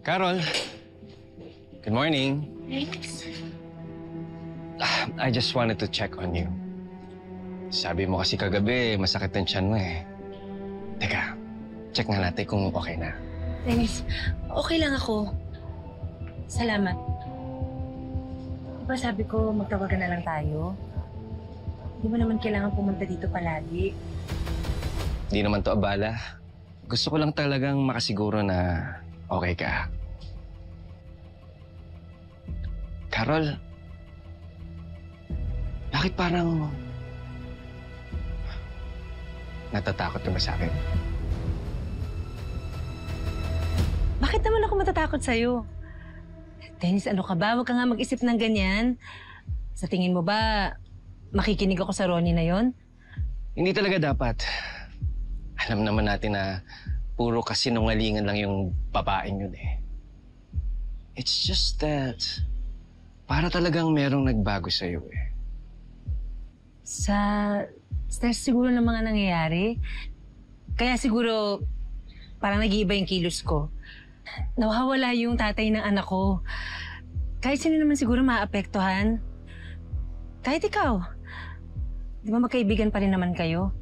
Carol, good morning. Thanks. I just wanted to check on you. Sabi mo kasi kagabi, masakit ang tiyan mo eh. Teka, check nga natin kung okay na. Dennis, okay lang ako. Salamat. Diba sabi ko, magtawagan na lang tayo? Di ba naman kailangan pumunta dito palagi? Hindi naman to abala. Gusto ko lang talagang makasiguro na okay ka. Carol, bakit parang natatakot ka ba sa akin? Bakit naman ako matatakot sa'yo? Dennis, ano ka ba? Huwag ka nga mag-isip ng ganyan. Sa tingin mo ba, makikinig ako sa Ronnie na yon? Hindi talaga dapat. Alam naman natin na puro kasinungalingan lang yung babaeng yun eh. It's just that para talagang merong nagbago sa'yo eh. Sa stress siguro ng mga nangyayari. Kaya siguro parang nag-iiba yung kilos ko. Nawawala yung tatay ng anak ko. Kahit sino naman siguro maapektuhan. Kahit ikaw. Di ba magkaibigan pa rin naman kayo?